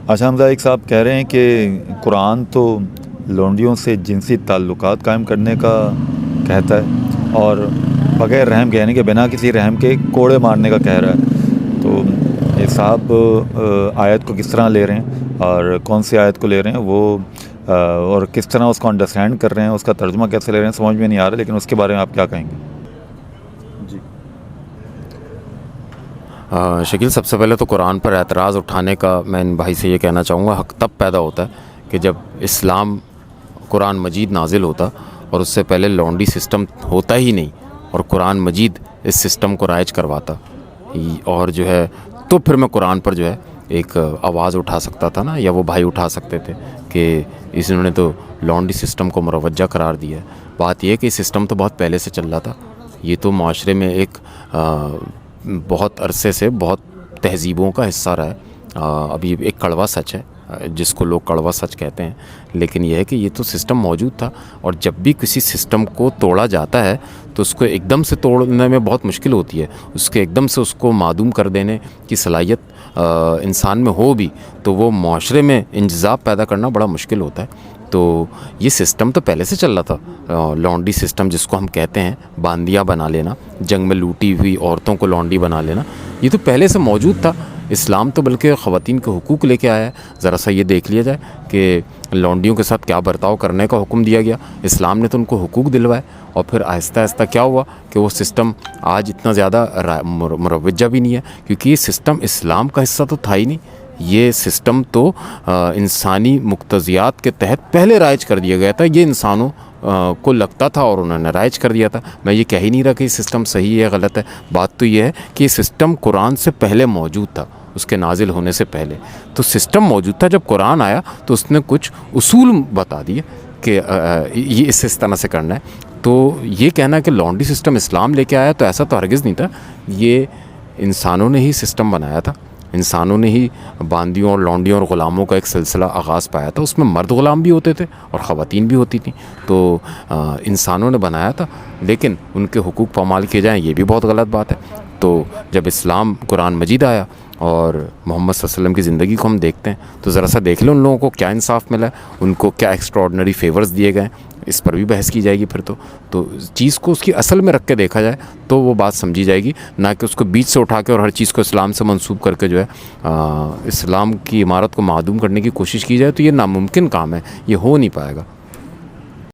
اچھا حمزہ ایک صاحب کہہ رہے ہیں کہ قرآن تو لونڈیوں سے جنسی تعلقات قائم کرنے کا کہتا ہے اور بغیر رحم کے یعنی کہ بنا کسی رحم کے کوڑے مارنے کا کہہ رہا ہے. تو یہ صاحب آیت کو کس طرح لے رہے ہیں اور کون سی آیت کو لے رہے ہیں وہ اور کس طرح اس کو انڈرسٹینڈ کر رہے ہیں, اس کا ترجمہ کیسے لے رہے ہیں سمجھ میں نہیں آ رہا, لیکن اس کے بارے میں آپ کیا کہیں گے؟ جی شکیل, سب سے پہلے تو قرآن پر اعتراض اٹھانے کا میں ان بھائی سے یہ کہنا چاہوں گا, حق تب پیدا ہوتا ہے کہ جب اسلام قرآن مجید نازل ہوتا اور اس سے پہلے لونڈی سسٹم ہوتا ہی نہیں اور قرآن مجید اس سسٹم کو رائج کرواتا, اور جو ہے تو پھر میں قرآن پر جو ہے ایک آواز اٹھا سکتا تھا نا, یا وہ بھائی اٹھا سکتے تھے کہ انہوں نے تو لونڈی سسٹم کو مروجہ قرار دیا ہے. بات یہ ہے کہ سسٹم تو بہت پہلے سے چل رہا تھا, یہ تو معاشرے میں ایک بہت عرصے سے بہت تہذیبوں کا حصہ رہا ہے. ابھی ایک کڑوا سچ ہے جس کو لوگ کڑوا سچ کہتے ہیں, لیکن یہ ہے کہ یہ تو سسٹم موجود تھا, اور جب بھی کسی سسٹم کو توڑا جاتا ہے تو اس کو ایک دم سے توڑنے میں بہت مشکل ہوتی ہے. اس کے ایک دم سے اس کو معدوم کر دینے کی صلاحیت انسان میں ہو بھی تو وہ معاشرے میں انجذاب پیدا کرنا بڑا مشکل ہوتا ہے. تو یہ سسٹم تو پہلے سے چل رہا تھا, لونڈی سسٹم جس کو ہم کہتے ہیں, باندیاں بنا لینا, جنگ میں لوٹی ہوئی عورتوں کو لونڈی بنا لینا, یہ تو پہلے سے موجود تھا. اسلام تو بلکہ خواتین کے حقوق لے کے آیا ہے. ذرا سا یہ دیکھ لیا جائے کہ لونڈیوں کے ساتھ کیا برتاؤ کرنے کا حکم دیا گیا, اسلام نے تو ان کو حقوق دلوائے, اور پھر آہستہ آہستہ کیا ہوا کہ وہ سسٹم آج اتنا زیادہ مروجہ بھی نہیں ہے, کیونکہ یہ سسٹم اسلام کا حصہ تو تھا ہی نہیں. یہ سسٹم تو انسانی مقتضیات کے تحت پہلے رائج کر دیا گیا تھا. یہ انسانوں کو لگتا تھا اور انہوں نے رائج کر دیا تھا. میں یہ کہہ ہی نہیں رہا کہ یہ سسٹم صحیح ہے غلط ہے, بات تو یہ ہے کہ یہ سسٹم قرآن سے پہلے موجود تھا, اس کے نازل ہونے سے پہلے تو سسٹم موجود تھا. جب قرآن آیا تو اس نے کچھ اصول بتا دیے کہ یہ اس طرح سے کرنا ہے. تو یہ کہنا کہ لونڈی سسٹم اسلام لے کے آیا تو ایسا تو ہرگز نہیں تھا. یہ انسانوں نے ہی سسٹم بنایا تھا, انسانوں نے ہی باندیوں اور لونڈیوں اور غلاموں کا ایک سلسلہ آغاز پایا تھا. اس میں مرد غلام بھی ہوتے تھے اور خواتین بھی ہوتی تھیں. تو انسانوں نے بنایا تھا, لیکن ان کے حقوق پامال کیے جائیں یہ بھی بہت غلط بات ہے. تو جب اسلام قرآن مجید آیا اور محمد صلی اللہ علیہ وسلم کی زندگی کو ہم دیکھتے ہیں تو ذرا سا دیکھ لیں ان لوگوں کو کیا انصاف ملا ہے, ان کو کیا ایکسٹراڈنری فیورز دیے گئے. اس پر بھی بحث کی جائے گی. پھر تو چیز کو اس کی اصل میں رکھ کے دیکھا جائے تو وہ بات سمجھی جائے گی, نہ کہ اس کو بیچ سے اٹھا کے اور ہر چیز کو اسلام سے منسوب کر کے جو ہے اسلام کی عمارت کو معدوم کرنے کی کوشش کی جائے. تو یہ ناممکن کام ہے, یہ ہو نہیں پائے گا.